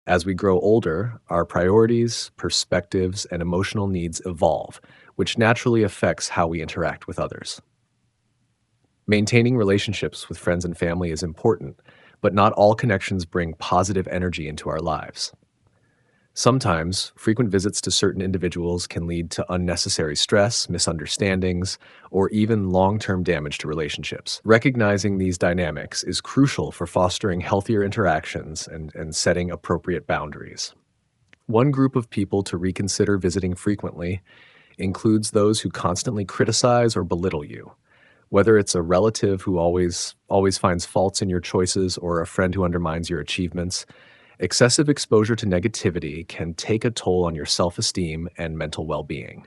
As we grow older, our priorities, perspectives, and emotional needs evolve, which naturally affects how we interact with others. Maintaining relationships with friends and family is important, but not all connections bring positive energy into our lives. Sometimes, frequent visits to certain individuals can lead to unnecessary stress, misunderstandings, or even long-term damage to relationships. Recognizing these dynamics is crucial for fostering healthier interactions and setting appropriate boundaries. One group of people to reconsider visiting frequently includes those who constantly criticize or belittle you. Whether it's a relative who always finds faults in your choices or a friend who undermines your achievements, excessive exposure to negativity can take a toll on your self-esteem and mental well-being.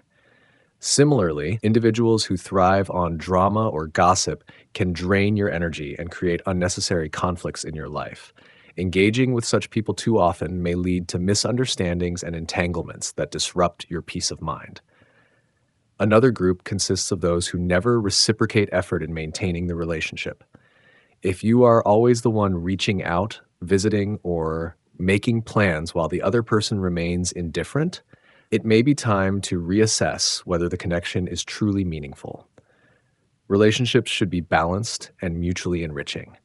Similarly, individuals who thrive on drama or gossip can drain your energy and create unnecessary conflicts in your life. Engaging with such people too often may lead to misunderstandings and entanglements that disrupt your peace of mind. Another group consists of those who never reciprocate effort in maintaining the relationship. If you are always the one reaching out, visiting, or making plans while the other person remains indifferent, it may be time to reassess whether the connection is truly meaningful. Relationships should be balanced and mutually enriching.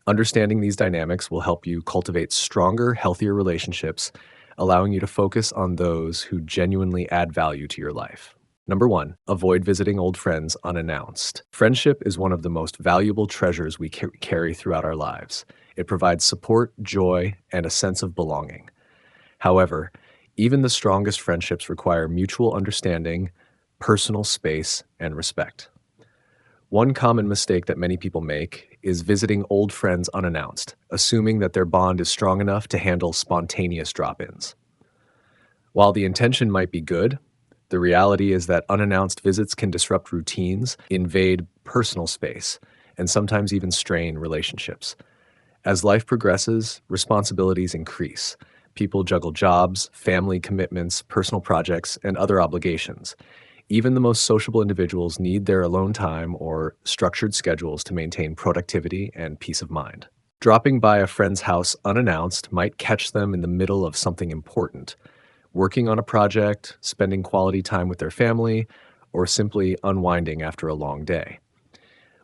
Understanding these dynamics will help you cultivate stronger, healthier relationships, allowing you to focus on those who genuinely add value to your life. Number 1, avoid visiting old friends unannounced. Friendship is one of the most valuable treasures we carry throughout our lives. It provides support, joy, and a sense of belonging. However, even the strongest friendships require mutual understanding, personal space, and respect. One common mistake that many people make is visiting old friends unannounced, assuming that their bond is strong enough to handle spontaneous drop-ins. While the intention might be good, the reality is that unannounced visits can disrupt routines, invade personal space, and sometimes even strain relationships. As life progresses, responsibilities increase. People juggle jobs, family commitments, personal projects, and other obligations. Even the most sociable individuals need their alone time or structured schedules to maintain productivity and peace of mind. Dropping by a friend's house unannounced might catch them in the middle of something important, working on a project, spending quality time with their family, or simply unwinding after a long day.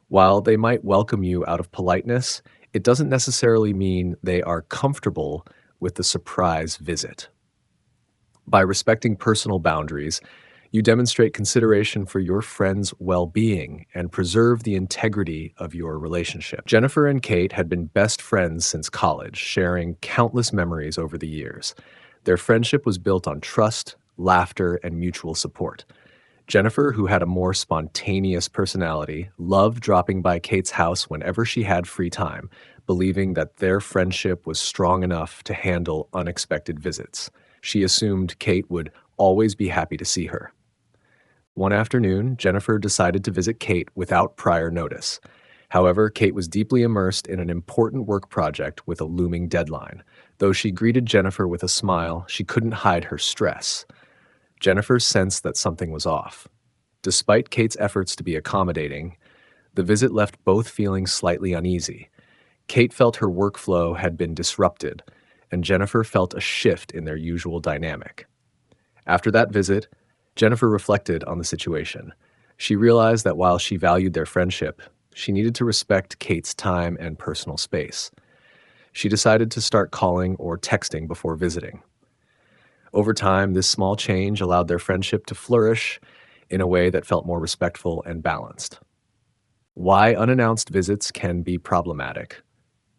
While they might welcome you out of politeness, it doesn't necessarily mean they are comfortable with the surprise visit. By respecting personal boundaries, you demonstrate consideration for your friend's well-being and preserve the integrity of your relationship. Jennifer and Kate had been best friends since college, sharing countless memories over the years. Their friendship was built on trust, laughter, and mutual support. Jennifer, who had a more spontaneous personality, loved dropping by Kate's house whenever she had free time, believing that their friendship was strong enough to handle unexpected visits. She assumed Kate would always be happy to see her. One afternoon, Jennifer decided to visit Kate without prior notice. However, Kate was deeply immersed in an important work project with a looming deadline. Though she greeted Jennifer with a smile, she couldn't hide her stress. Jennifer sensed that something was off. Despite Kate's efforts to be accommodating, the visit left both feeling slightly uneasy. Kate felt her workflow had been disrupted, and Jennifer felt a shift in their usual dynamic. After that visit, Jennifer reflected on the situation. She realized that while she valued their friendship, she needed to respect Kate's time and personal space. She decided to start calling or texting before visiting. Over time, this small change allowed their friendship to flourish in a way that felt more respectful and balanced. Why unannounced visits can be problematic.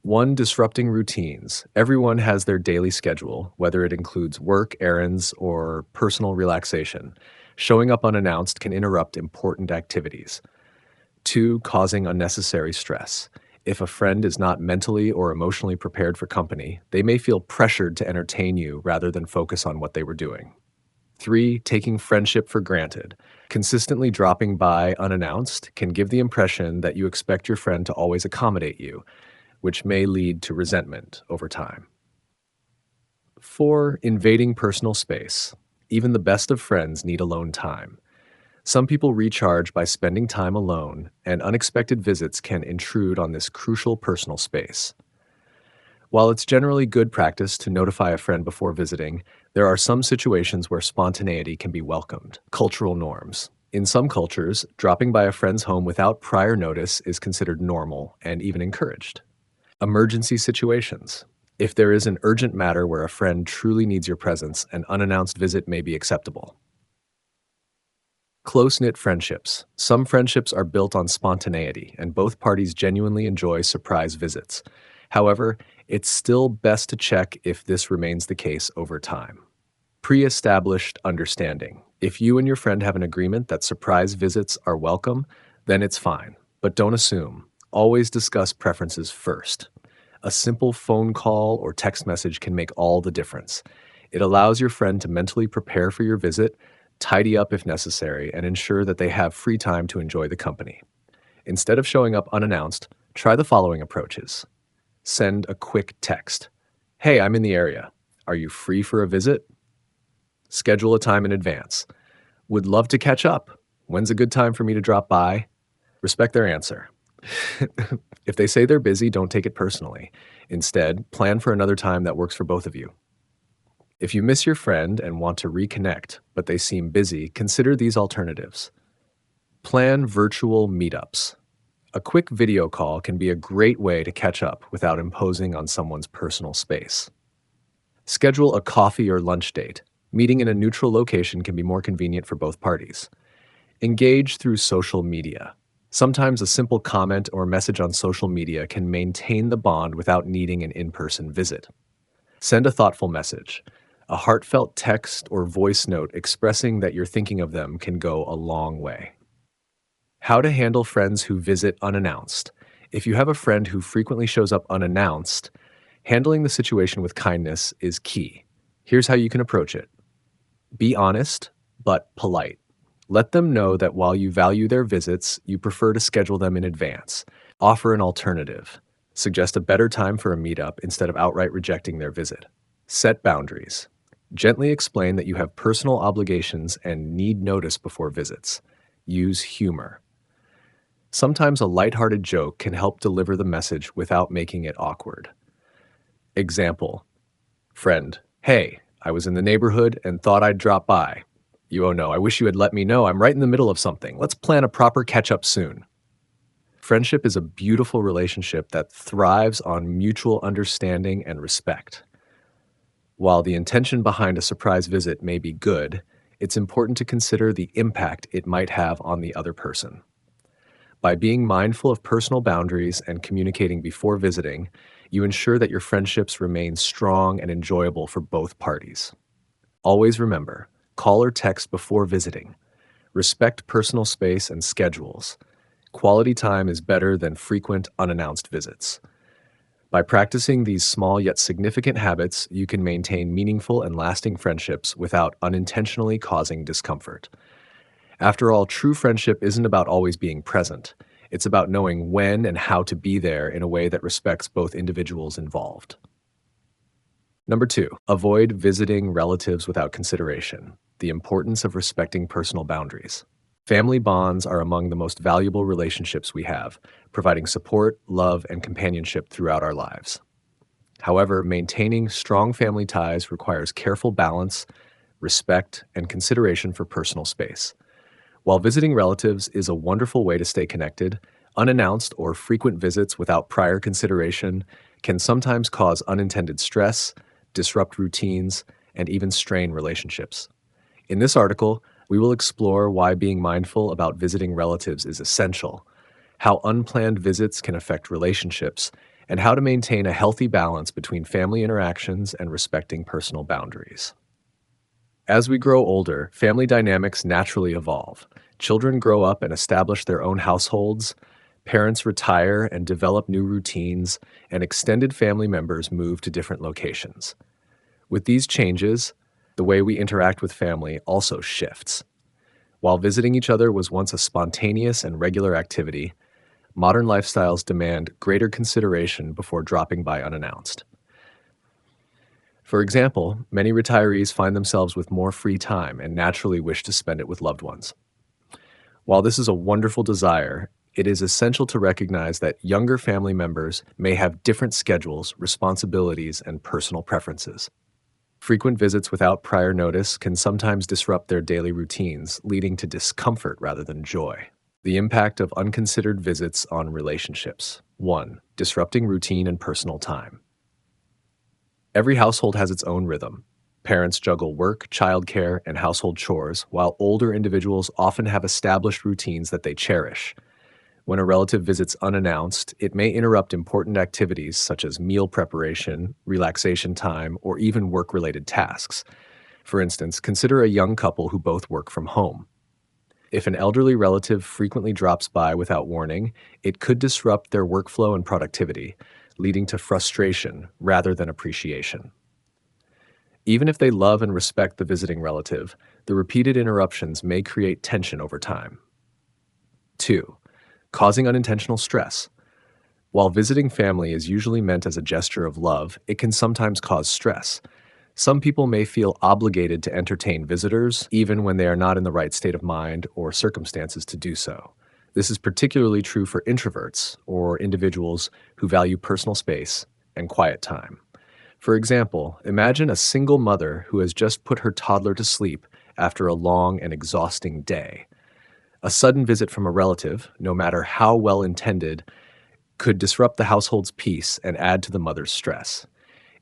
1, disrupting routines. Everyone has their daily schedule, whether it includes work, errands, or personal relaxation. Showing up unannounced can interrupt important activities. 2, causing unnecessary stress. If a friend is not mentally or emotionally prepared for company, they may feel pressured to entertain you rather than focus on what they were doing. 3, taking friendship for granted. Consistently dropping by unannounced can give the impression that you expect your friend to always accommodate you, which may lead to resentment over time. 4, invading personal space. Even the best of friends need alone time. Some people recharge by spending time alone, and unexpected visits can intrude on this crucial personal space. While it's generally good practice to notify a friend before visiting, there are some situations where spontaneity can be welcomed. Cultural norms. In some cultures, dropping by a friend's home without prior notice is considered normal and even encouraged. Emergency situations. If there is an urgent matter where a friend truly needs your presence, an unannounced visit may be acceptable. Close-knit friendships. Some friendships are built on spontaneity, and both parties genuinely enjoy surprise visits. However, it's still best to check if this remains the case over time. Pre-established understanding. If you and your friend have an agreement that surprise visits are welcome, then it's fine. But don't assume. Always discuss preferences first. A simple phone call or text message can make all the difference. It allows your friend to mentally prepare for your visit, tidy up if necessary, and ensure that they have free time to enjoy the company. Instead of showing up unannounced, try the following approaches. Send a quick text. Hey, I'm in the area. Are you free for a visit? Schedule a time in advance. Would love to catch up. When's a good time for me to drop by? Respect their answer. If they say they're busy, don't take it personally. Instead, plan for another time that works for both of you. If you miss your friend and want to reconnect, but they seem busy, consider these alternatives. Plan virtual meetups. A quick video call can be a great way to catch up without imposing on someone's personal space. Schedule a coffee or lunch date. Meeting in a neutral location can be more convenient for both parties. Engage through social media. Sometimes a simple comment or message on social media can maintain the bond without needing an in-person visit. Send a thoughtful message. A heartfelt text or voice note expressing that you're thinking of them can go a long way. How to handle friends who visit unannounced. If you have a friend who frequently shows up unannounced, handling the situation with kindness is key. Here's how you can approach it. Be honest, but polite. Let them know that while you value their visits, you prefer to schedule them in advance. Offer an alternative. Suggest a better time for a meetup instead of outright rejecting their visit. Set boundaries. Gently explain that you have personal obligations and need notice before visits. Use humor. Sometimes a lighthearted joke can help deliver the message without making it awkward. Example. Friend, hey, I was in the neighborhood and thought I'd drop by. You, oh no, I wish you had let me know. I'm right in the middle of something. Let's plan a proper catch-up soon. Friendship is a beautiful relationship that thrives on mutual understanding and respect. While the intention behind a surprise visit may be good, it's important to consider the impact it might have on the other person. By being mindful of personal boundaries and communicating before visiting, you ensure that your friendships remain strong and enjoyable for both parties. Always remember, call or text before visiting. Respect personal space and schedules. Quality time is better than frequent unannounced visits. By practicing these small yet significant habits, you can maintain meaningful and lasting friendships without unintentionally causing discomfort. After all, true friendship isn't about always being present. It's about knowing when and how to be there in a way that respects both individuals involved. Number 2, avoid visiting relatives without consideration. The importance of respecting personal boundaries. Family bonds are among the most valuable relationships we have, providing support, love, and companionship throughout our lives. However, maintaining strong family ties requires careful balance, respect, and consideration for personal space. While visiting relatives is a wonderful way to stay connected, unannounced or frequent visits without prior consideration can sometimes cause unintended stress, disrupt routines, and even strain relationships. In this article, we will explore why being mindful about visiting relatives is essential, how unplanned visits can affect relationships, and how to maintain a healthy balance between family interactions and respecting personal boundaries. As we grow older, family dynamics naturally evolve. Children grow up and establish their own households, parents retire and develop new routines, and extended family members move to different locations. With these changes, the way we interact with family also shifts. While visiting each other was once a spontaneous and regular activity, modern lifestyles demand greater consideration before dropping by unannounced. For example, many retirees find themselves with more free time and naturally wish to spend it with loved ones. While this is a wonderful desire, it is essential to recognize that younger family members may have different schedules, responsibilities, and personal preferences. Frequent visits without prior notice can sometimes disrupt their daily routines, leading to discomfort rather than joy. The impact of unconsidered visits on relationships. 1. Disrupting routine and personal time. Every household has its own rhythm. Parents juggle work, childcare, and household chores, while older individuals often have established routines that they cherish. When a relative visits unannounced, it may interrupt important activities such as meal preparation, relaxation time, or even work-related tasks. For instance, consider a young couple who both work from home. If an elderly relative frequently drops by without warning, it could disrupt their workflow and productivity, leading to frustration rather than appreciation. Even if they love and respect the visiting relative, the repeated interruptions may create tension over time. 2. Causing unintentional stress. While visiting family is usually meant as a gesture of love, it can sometimes cause stress. Some people may feel obligated to entertain visitors, even when they are not in the right state of mind or circumstances to do so. This is particularly true for introverts or individuals who value personal space and quiet time. For example, imagine a single mother who has just put her toddler to sleep after a long and exhausting day. A sudden visit from a relative, no matter how well intended, could disrupt the household's peace and add to the mother's stress.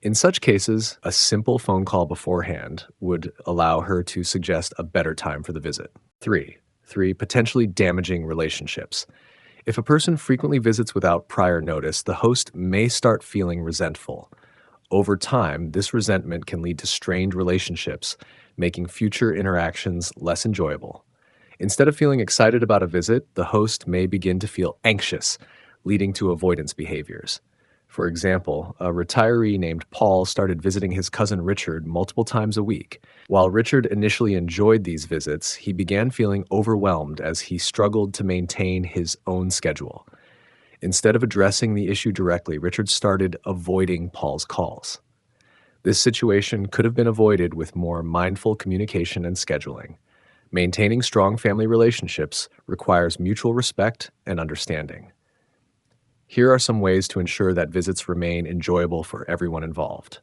In such cases, a simple phone call beforehand would allow her to suggest a better time for the visit. 3. Potentially damaging relationships. If a person frequently visits without prior notice, the host may start feeling resentful. Over time, this resentment can lead to strained relationships, making future interactions less enjoyable. Instead of feeling excited about a visit, the host may begin to feel anxious, leading to avoidance behaviors. For example, a retiree named Paul started visiting his cousin Richard multiple times a week. While Richard initially enjoyed these visits, he began feeling overwhelmed as he struggled to maintain his own schedule. Instead of addressing the issue directly, Richard started avoiding Paul's calls. This situation could have been avoided with more mindful communication and scheduling. Maintaining strong family relationships requires mutual respect and understanding. Here are some ways to ensure that visits remain enjoyable for everyone involved.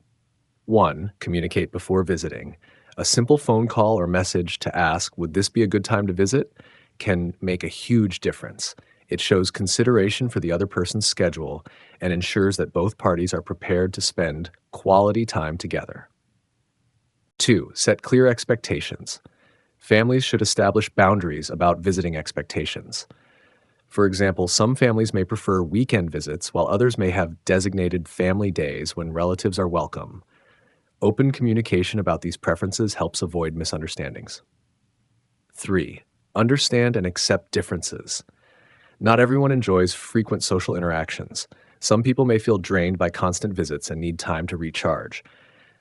1. Communicate before visiting. A simple phone call or message to ask, "Would this be a good time to visit?" can make a huge difference. It shows consideration for the other person's schedule and ensures that both parties are prepared to spend quality time together. 2. Set clear expectations. Families should establish boundaries about visiting expectations. For example, some families may prefer weekend visits while others may have designated family days when relatives are welcome. Open communication about these preferences helps avoid misunderstandings. 3. Understand and accept differences. Not everyone enjoys frequent social interactions. Some people may feel drained by constant visits and need time to recharge.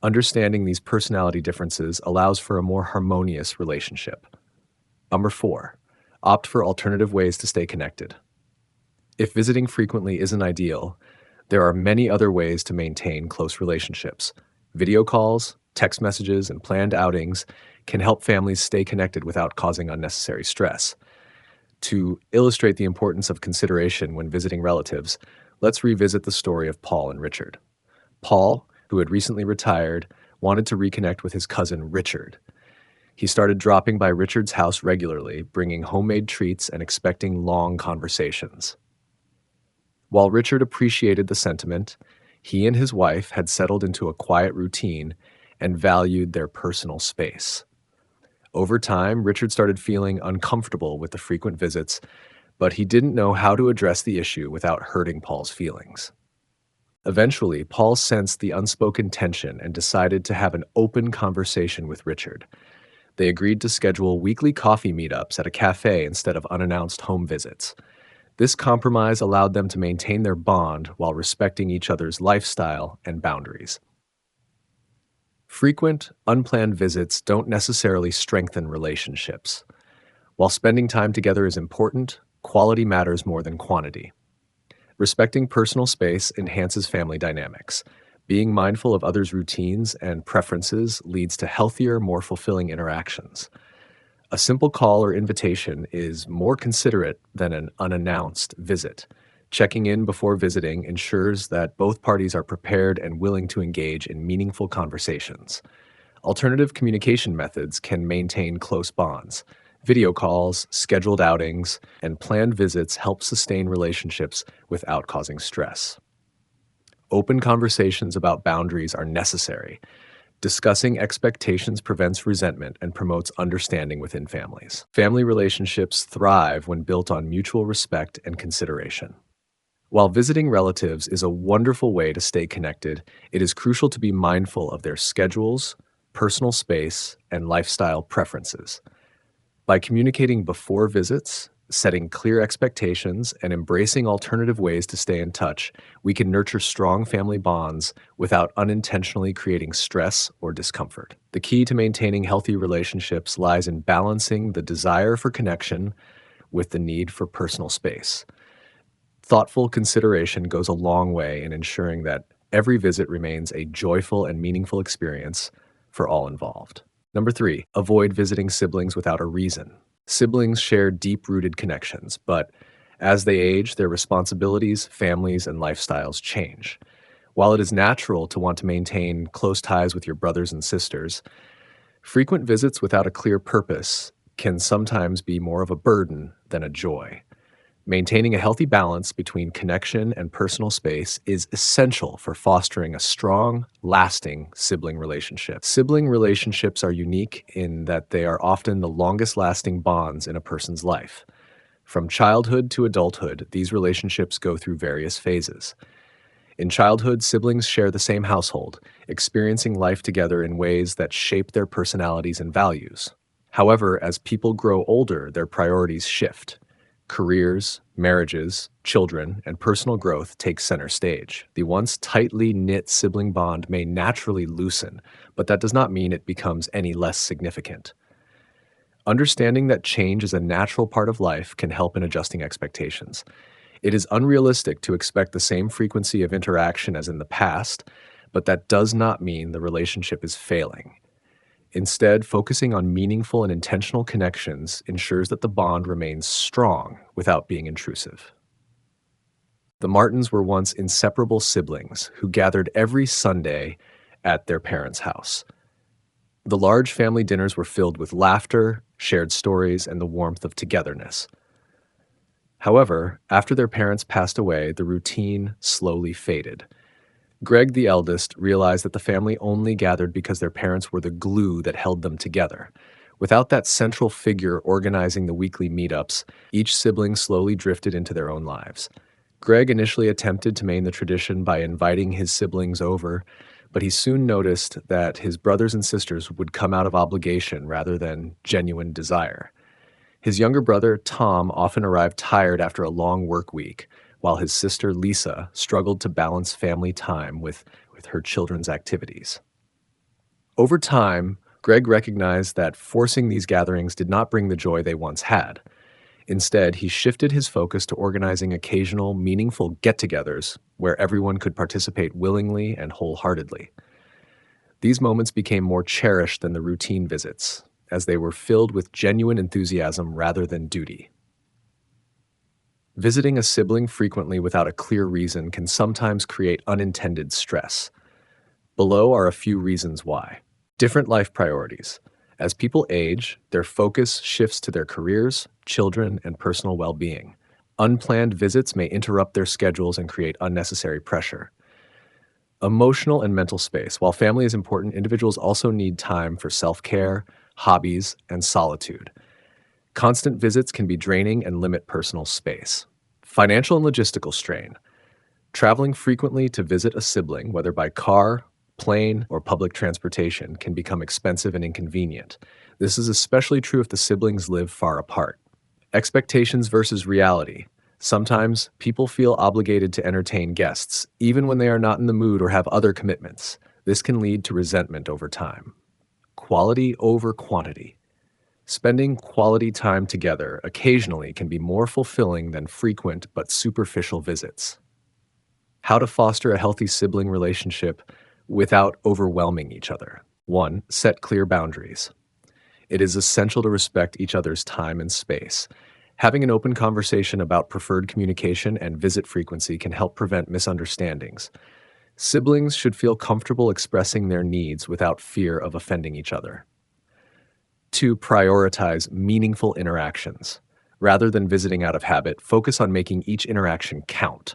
Understanding these personality differences allows for a more harmonious relationship. 4. Opt for alternative ways to stay connected. If visiting frequently isn't ideal, there are many other ways to maintain close relationships. Video calls, text messages, and planned outings can help families stay connected without causing unnecessary stress. To illustrate the importance of consideration when visiting relatives, let's revisit the story of Paul and Richard. Paul, who had recently retired, wanted to reconnect with his cousin Richard. He started dropping by Richard's house regularly, bringing homemade treats and expecting long conversations. While Richard appreciated the sentiment, he and his wife had settled into a quiet routine and valued their personal space. Over time, Richard started feeling uncomfortable with the frequent visits, but he didn't know how to address the issue without hurting Paul's feelings. Eventually, Paul sensed the unspoken tension and decided to have an open conversation with Richard. They agreed to schedule weekly coffee meetups at a cafe instead of unannounced home visits. This compromise allowed them to maintain their bond while respecting each other's lifestyle and boundaries. Frequent, unplanned visits don't necessarily strengthen relationships. While spending time together is important, quality matters more than quantity. Respecting personal space enhances family dynamics. Being mindful of others' routines and preferences leads to healthier, more fulfilling interactions. A simple call or invitation is more considerate than an unannounced visit. Checking in before visiting ensures that both parties are prepared and willing to engage in meaningful conversations. Alternative communication methods can maintain close bonds. Video calls, scheduled outings, and planned visits help sustain relationships without causing stress. Open conversations about boundaries are necessary. Discussing expectations prevents resentment and promotes understanding within families. Family relationships thrive when built on mutual respect and consideration. While visiting relatives is a wonderful way to stay connected, it is crucial to be mindful of their schedules, personal space, and lifestyle preferences. By communicating before visits, setting clear expectations, and embracing alternative ways to stay in touch, we can nurture strong family bonds without unintentionally creating stress or discomfort. The key to maintaining healthy relationships lies in balancing the desire for connection with the need for personal space. Thoughtful consideration goes a long way in ensuring that every visit remains a joyful and meaningful experience for all involved. Number 3, avoid visiting siblings without a reason. Siblings share deep-rooted connections, but as they age, their responsibilities, families, and lifestyles change. While it is natural to want to maintain close ties with your brothers and sisters, frequent visits without a clear purpose can sometimes be more of a burden than a joy. Maintaining a healthy balance between connection and personal space is essential for fostering a strong, lasting sibling relationship. Sibling relationships are unique in that they are often the longest lasting bonds in a person's life. From childhood to adulthood, these relationships go through various phases. In childhood, siblings share the same household, experiencing life together in ways that shape their personalities and values. However, as people grow older, their priorities shift. Careers, marriages, children, and personal growth take center stage. The once tightly knit sibling bond may naturally loosen, but that does not mean it becomes any less significant. Understanding that change is a natural part of life can help in adjusting expectations. It is unrealistic to expect the same frequency of interaction as in the past, but that does not mean the relationship is failing. Instead, focusing on meaningful and intentional connections ensures that the bond remains strong without being intrusive. The Martins were once inseparable siblings who gathered every Sunday at their parents' house. The large family dinners were filled with laughter, shared stories, and the warmth of togetherness. However, after their parents passed away, the routine slowly faded. Greg, the eldest, realized that the family only gathered because their parents were the glue that held them together. Without that central figure organizing the weekly meetups, each sibling slowly drifted into their own lives. Greg initially attempted to maintain the tradition by inviting his siblings over, but he soon noticed that his brothers and sisters would come out of obligation rather than genuine desire. His younger brother, Tom, often arrived tired after a long work week, while his sister, Lisa, struggled to balance family time with her children's activities. Over time, Greg recognized that forcing these gatherings did not bring the joy they once had. Instead, he shifted his focus to organizing occasional, meaningful get-togethers where everyone could participate willingly and wholeheartedly. These moments became more cherished than the routine visits, as they were filled with genuine enthusiasm rather than duty. Visiting a sibling frequently without a clear reason can sometimes create unintended stress. Below are a few reasons why. Different life priorities. As people age, their focus shifts to their careers, children, and personal well-being. Unplanned visits may interrupt their schedules and create unnecessary pressure. Emotional and mental space. While family is important, individuals also need time for self-care, hobbies, and solitude. Constant visits can be draining and limit personal space. Financial and logistical strain. Traveling frequently to visit a sibling, whether by car, plane, or public transportation, can become expensive and inconvenient. This is especially true if the siblings live far apart. Expectations versus reality. Sometimes people feel obligated to entertain guests, even when they are not in the mood or have other commitments. This can lead to resentment over time. Quality over quantity. Spending quality time together occasionally can be more fulfilling than frequent but superficial visits. How to foster a healthy sibling relationship without overwhelming each other. 1. Set clear boundaries. It is essential to respect each other's time and space. Having an open conversation about preferred communication and visit frequency can help prevent misunderstandings. Siblings should feel comfortable expressing their needs without fear of offending each other. 2. Prioritize meaningful interactions. Rather than visiting out of habit, focus on making each interaction count.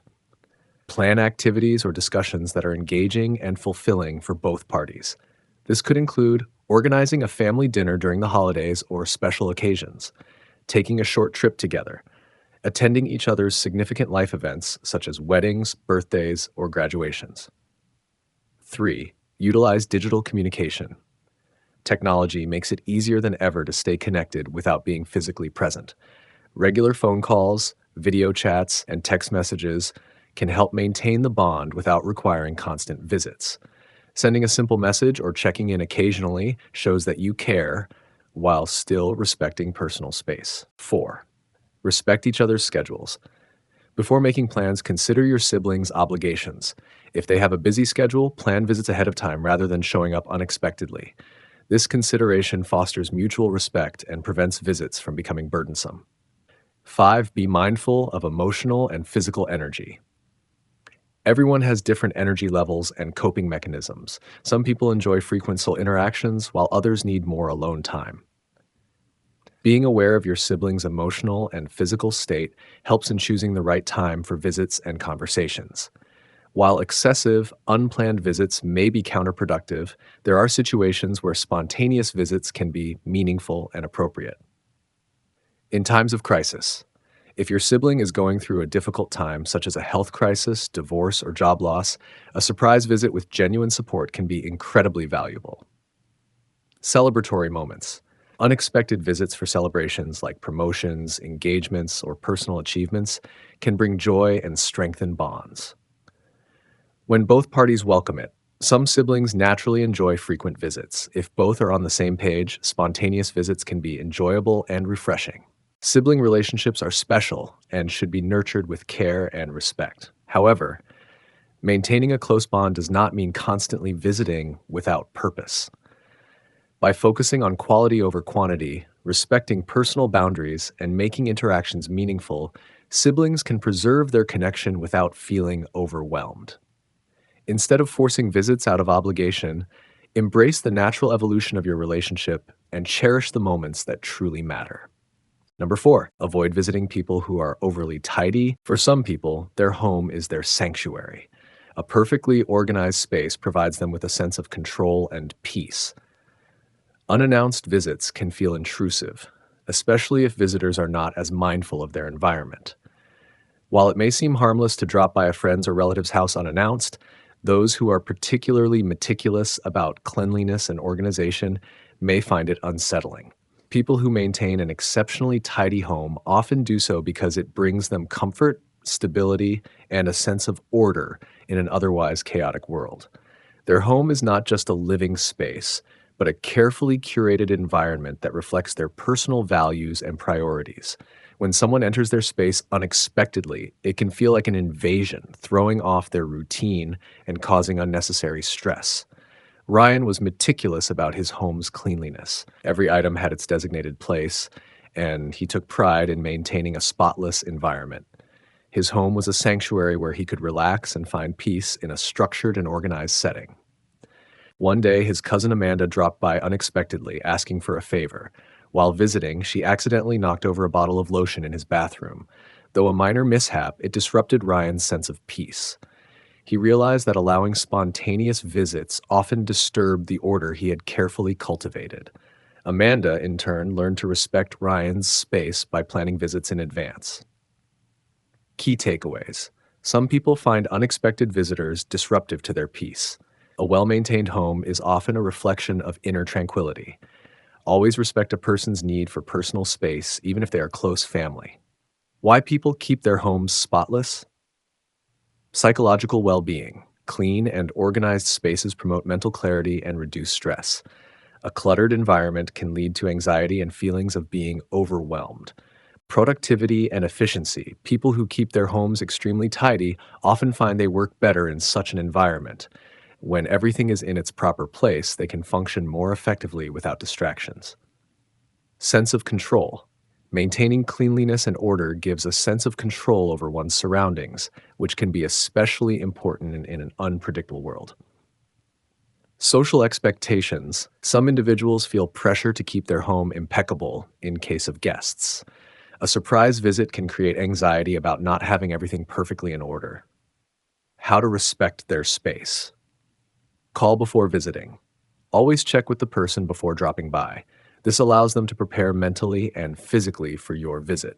Plan activities or discussions that are engaging and fulfilling for both parties. This could include organizing a family dinner during the holidays or special occasions, taking a short trip together, attending each other's significant life events such as weddings, birthdays, or graduations. 3. Utilize digital communication. Technology makes it easier than ever to stay connected without being physically present. Regular phone calls, video chats, and text messages can help maintain the bond without requiring constant visits. Sending a simple message or checking in occasionally shows that you care while still respecting personal space. 4. Respect each other's schedules. Before making plans, consider your siblings' obligations. If they have a busy schedule, plan visits ahead of time rather than showing up unexpectedly. This consideration fosters mutual respect and prevents visits from becoming burdensome. 5. Be mindful of emotional and physical energy. Everyone has different energy levels and coping mechanisms. Some people enjoy frequent social interactions, while others need more alone time. Being aware of your siblings' emotional and physical state helps in choosing the right time for visits and conversations. While excessive, unplanned visits may be counterproductive, there are situations where spontaneous visits can be meaningful and appropriate. In times of crisis, if your sibling is going through a difficult time, such as a health crisis, divorce, or job loss, a surprise visit with genuine support can be incredibly valuable. Celebratory moments. Unexpected visits for celebrations like promotions, engagements, or personal achievements can bring joy and strengthen bonds. When both parties welcome it, some siblings naturally enjoy frequent visits. If both are on the same page, spontaneous visits can be enjoyable and refreshing. Sibling relationships are special and should be nurtured with care and respect. However, maintaining a close bond does not mean constantly visiting without purpose. By focusing on quality over quantity, respecting personal boundaries, and making interactions meaningful, siblings can preserve their connection without feeling overwhelmed. Instead of forcing visits out of obligation, embrace the natural evolution of your relationship and cherish the moments that truly matter. Number 4, avoid visiting people who are overly tidy. For some people, their home is their sanctuary. A perfectly organized space provides them with a sense of control and peace. Unannounced visits can feel intrusive, especially if visitors are not as mindful of their environment. While it may seem harmless to drop by a friend's or relative's house unannounced, those who are particularly meticulous about cleanliness and organization may find it unsettling. People who maintain an exceptionally tidy home often do so because it brings them comfort, stability, and a sense of order in an otherwise chaotic world. Their home is not just a living space, but a carefully curated environment that reflects their personal values and priorities. When someone enters their space unexpectedly, it can feel like an invasion, throwing off their routine and causing unnecessary stress. Ryan was meticulous about his home's cleanliness. Every item had its designated place, and he took pride in maintaining a spotless environment. His home was a sanctuary where he could relax and find peace in a structured and organized setting. One day, his cousin Amanda dropped by unexpectedly, asking for a favor. While visiting, she accidentally knocked over a bottle of lotion in his bathroom. Though a minor mishap, it disrupted Ryan's sense of peace. He realized that allowing spontaneous visits often disturbed the order he had carefully cultivated. Amanda, in turn, learned to respect Ryan's space by planning visits in advance. Key takeaways. Some people find unexpected visitors disruptive to their peace. A well-maintained home is often a reflection of inner tranquility. Always respect a person's need for personal space, even if they are close family. Why people keep their homes spotless? Psychological well-being. Clean and organized spaces promote mental clarity and reduce stress. A cluttered environment can lead to anxiety and feelings of being overwhelmed. Productivity and efficiency. People who keep their homes extremely tidy often find they work better in such an environment. When everything is in its proper place, they can function more effectively without distractions. Sense of control. Maintaining cleanliness and order gives a sense of control over one's surroundings, which can be especially important in an unpredictable world. Social expectations. Some individuals feel pressure to keep their home impeccable in case of guests. A surprise visit can create anxiety about not having everything perfectly in order. How to respect their space. Call before visiting. Always check with the person before dropping by. This allows them to prepare mentally and physically for your visit.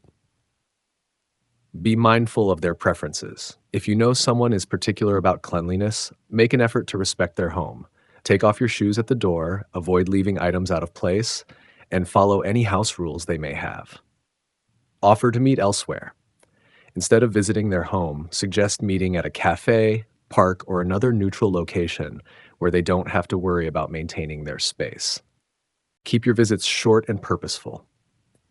Be mindful of their preferences. If you know someone is particular about cleanliness, make an effort to respect their home. Take off your shoes at the door, avoid leaving items out of place, and follow any house rules they may have. Offer to meet elsewhere. Instead of visiting their home, suggest meeting at a cafe, park, or another neutral location where they don't have to worry about maintaining their space. Keep your visits short and purposeful.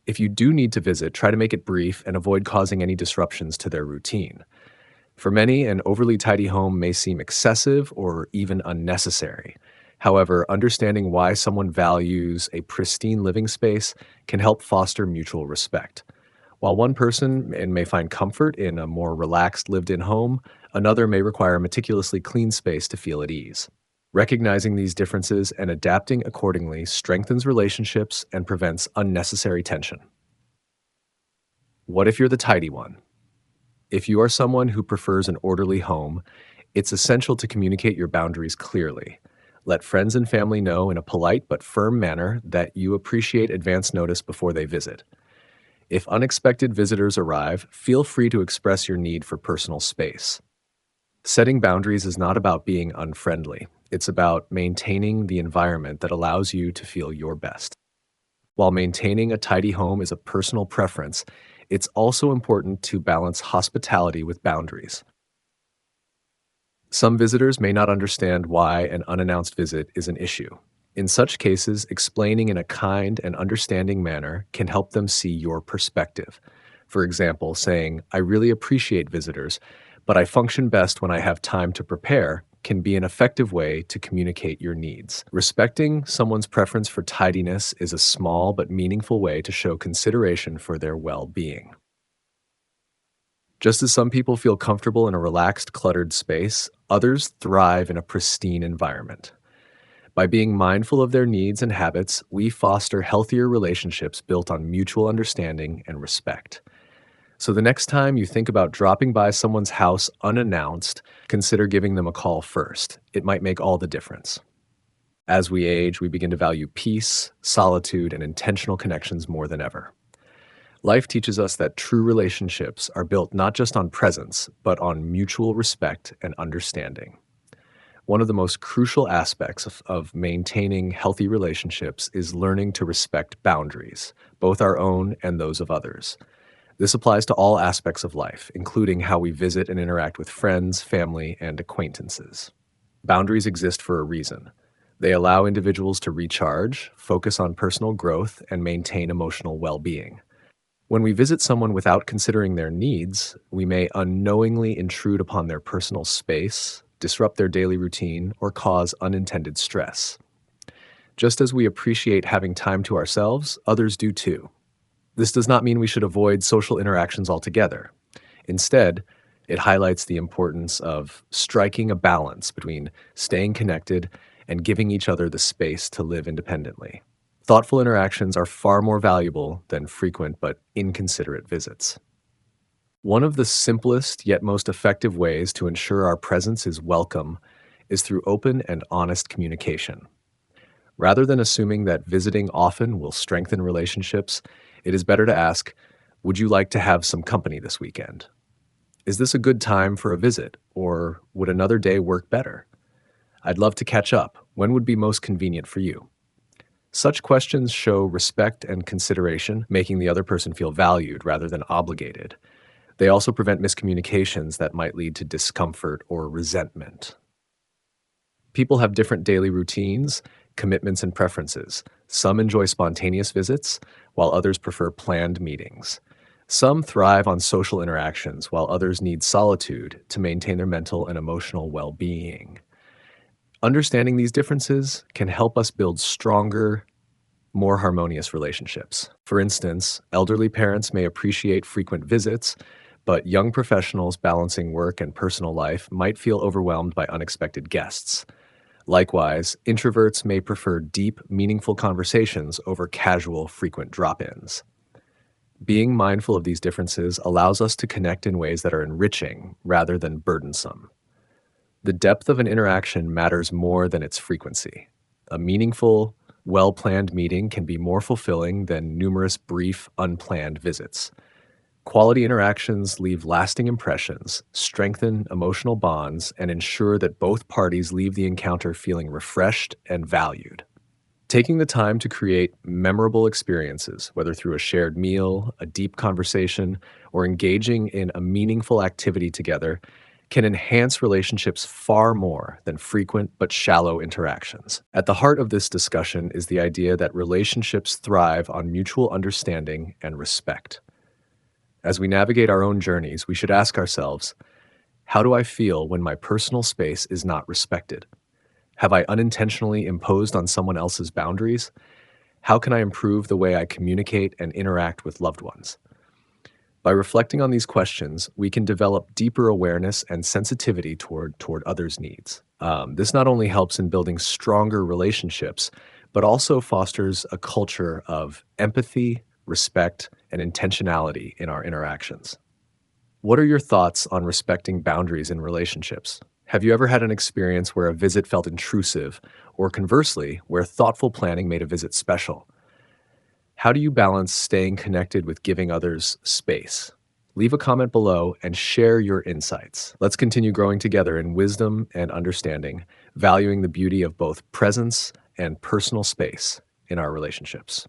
If you do need to visit, try to make it brief and avoid causing any disruptions to their routine. For many, an overly tidy home may seem excessive or even unnecessary. However, understanding why someone values a pristine living space can help foster mutual respect. While one person may find comfort in a more relaxed lived-in home, another may require a meticulously clean space to feel at ease. Recognizing these differences and adapting accordingly strengthens relationships and prevents unnecessary tension. What if you're the tidy one? If you are someone who prefers an orderly home, it's essential to communicate your boundaries clearly. Let friends and family know in a polite but firm manner that you appreciate advance notice before they visit. If unexpected visitors arrive, feel free to express your need for personal space. Setting boundaries is not about being unfriendly. It's about maintaining the environment that allows you to feel your best. While maintaining a tidy home is a personal preference, it's also important to balance hospitality with boundaries. Some visitors may not understand why an unannounced visit is an issue. In such cases, explaining in a kind and understanding manner can help them see your perspective. For example, saying, "I really appreciate visitors, but I function best when I have time to prepare," can be an effective way to communicate your needs. Respecting someone's preference for tidiness is a small but meaningful way to show consideration for their well-being. Just as some people feel comfortable in a relaxed, cluttered space, others thrive in a pristine environment. By being mindful of their needs and habits, we foster healthier relationships built on mutual understanding and respect. So the next time you think about dropping by someone's house unannounced, consider giving them a call first. It might make all the difference. As we age, we begin to value peace, solitude, and intentional connections more than ever. Life teaches us that true relationships are built not just on presence, but on mutual respect and understanding. One of the most crucial aspects of maintaining healthy relationships is learning to respect boundaries, both our own and those of others. This applies to all aspects of life, including how we visit and interact with friends, family, and acquaintances. Boundaries exist for a reason. They allow individuals to recharge, focus on personal growth, and maintain emotional well-being. When we visit someone without considering their needs, we may unknowingly intrude upon their personal space, disrupt their daily routine, or cause unintended stress. Just as we appreciate having time to ourselves, others do too. This does not mean we should avoid social interactions altogether. Instead, it highlights the importance of striking a balance between staying connected and giving each other the space to live independently. Thoughtful interactions are far more valuable than frequent but inconsiderate visits. One of the simplest yet most effective ways to ensure our presence is welcome is through open and honest communication. Rather than assuming that visiting often will strengthen relationships, it is better to ask, "Would you like to have some company this weekend? Is this a good time for a visit, or would another day work better? I'd love to catch up. When would be most convenient for you?" Such questions show respect and consideration, making the other person feel valued rather than obligated. They also prevent miscommunications that might lead to discomfort or resentment. People have different daily routines, commitments, and preferences. Some enjoy spontaneous visits, while others prefer planned meetings. Some thrive on social interactions, while others need solitude to maintain their mental and emotional well-being. Understanding these differences can help us build stronger, more harmonious relationships. For instance, elderly parents may appreciate frequent visits, but young professionals balancing work and personal life might feel overwhelmed by unexpected guests. Likewise, introverts may prefer deep, meaningful conversations over casual, frequent drop ins. Being mindful of these differences allows us to connect in ways that are enriching rather than burdensome. The depth of an interaction matters more than its frequency. A meaningful, well planned meeting can be more fulfilling than numerous brief, unplanned visits. Quality interactions leave lasting impressions, strengthen emotional bonds, and ensure that both parties leave the encounter feeling refreshed and valued. Taking the time to create memorable experiences, whether through a shared meal, a deep conversation, or engaging in a meaningful activity together, can enhance relationships far more than frequent but shallow interactions. At the heart of this discussion is the idea that relationships thrive on mutual understanding and respect. As we navigate our own journeys, we should ask ourselves, how do I feel when my personal space is not respected? Have I unintentionally imposed on someone else's boundaries? How can I improve the way I communicate and interact with loved ones? By reflecting on these questions, we can develop deeper awareness and sensitivity toward others' needs. This not only helps in building stronger relationships, but also fosters a culture of empathy, respect, and intentionality in our interactions. What are your thoughts on respecting boundaries in relationships? Have you ever had an experience where a visit felt intrusive, or conversely, where thoughtful planning made a visit special? How do you balance staying connected with giving others space? Leave a comment below and share your insights. Let's continue growing together in wisdom and understanding, valuing the beauty of both presence and personal space in our relationships.